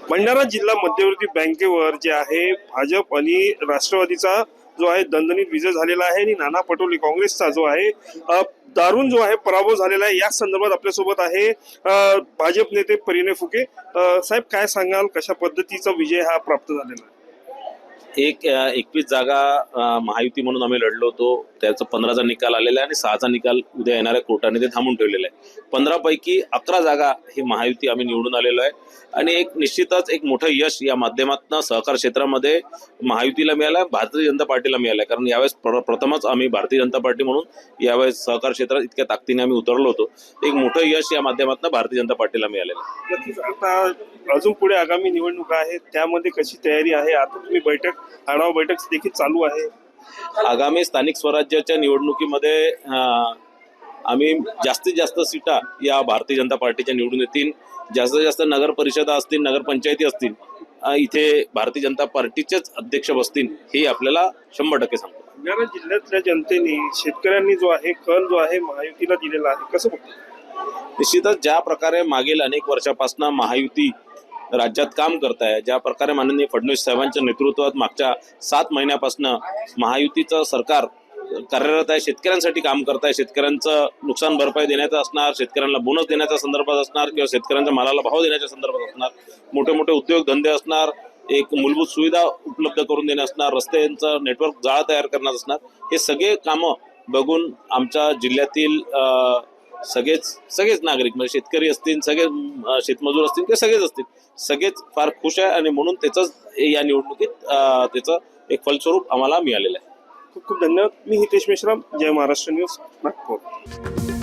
भंडारा जिल्हा मध्यवर्ती बँकेवर जे आहे भाजप आणि राष्ट्रवादीचा जो आहे दणदणीत विजय झालेला आहे आणि नाना पटोले काँग्रेसचा जो आहे दारुण जो आहे पराभव झालेला आहे। या संदर्भात आपल्यासोबत आहे भाजप नेते परिणय फुके। साहेब, काय सांगाल, कशा पद्धतीचा विजय हा प्राप्त झालेला आहे? 21 जागा महायुती म्हणून आम्ही लढलो होतो, त्याचा 15चा निकाल आलेला आहे आणि 6चा निकाल उद्या येणाऱ्या कोर्टाने ते थांबून ठेवलेला आहे। 15 पैकी 11 जागा ही महायुती आम्ही निवडून आलेलो आहे आणि निश्चितच एक मोठं यश या माध्यमातून सहकार क्षेत्रामध्ये महायुतीला मिळालं, भारतीय जनता पार्टीला मिळालं। कारण यावेळेस प्रथमच आम्ही भारतीय जनता पार्टी म्हणून यावेळेस सहकार क्षेत्रात इतक्या ताकदीने आम्ही उतरलो होतो। एक मोठं यश या माध्यमातून भारतीय जनता पार्टीला मिळालेलं आहे। नक्कीच आता अजून पुढे आगामी निवडणुका आहेत, त्यामध्ये कशी तयारी आहे? आता तुम्ही आढावा बैठक देखील चालू आहे। आगामी स्थानिक स्वराज्याच्या निवडणुकीमध्ये आम्ही जास्तीत जास्त सीटा या भारतीय जनता पार्टीच्या निवडून येतील। जास्तीत जास्त नगर परिषदा असतील, नगरपंचायती असतील, इथे भारतीय जनता पार्टीचेच अध्यक्ष बसतील हे आपल्याला 100% सांगतो। भंडारा जिल्ह्यातल्या जनतेने, शेतकऱ्यांनी जो आहे कल जो आहे महायुतीला दिलेला आहे, कसं बघतो? निश्चितच ज्या प्रकारे मागील अनेक वर्षापासून महायुती राज्यात काम करत आहे, ज्या प्रकारे माननीय फडणवीस साहेबांच्या नेतृत्वात मागच्या 7 महिन्यापासून महायुतीचं सरकार कार्यरत आहे, शेतकऱ्यांसाठी काम करत आहे। शेतकऱ्यांचं नुकसान भरपाई देण्याचं असणार, शेतकऱ्यांना बोनस देण्याच्या संदर्भात असणार किंवा शेतकऱ्यांच्या मालाला भाव देण्याच्या संदर्भात असणार, मोठे मोठे उद्योगधंदे असणार, एक मूलभूत सुविधा उपलब्ध करून देणे असणार, रस्त्यांचं नेटवर्क जाळा तयार करण्यात असणार। हे सगळे कामं बघून आमच्या जिल्ह्यातील सगळेच नागरिक, म्हणजे शेतकरी असतील, सगळे शेतमजूर असतील किंवा सगळेच असतील, सगळेच फार खुश आहे आणि म्हणून त्याच या निवडणुकीत त्याचं एक फलस्वरूप आम्हाला मिळालेलं आहे। खूप खूप धन्यवाद। मी हितेश मेश्राम, जय महाराष्ट्र न्यूज, नागपूर।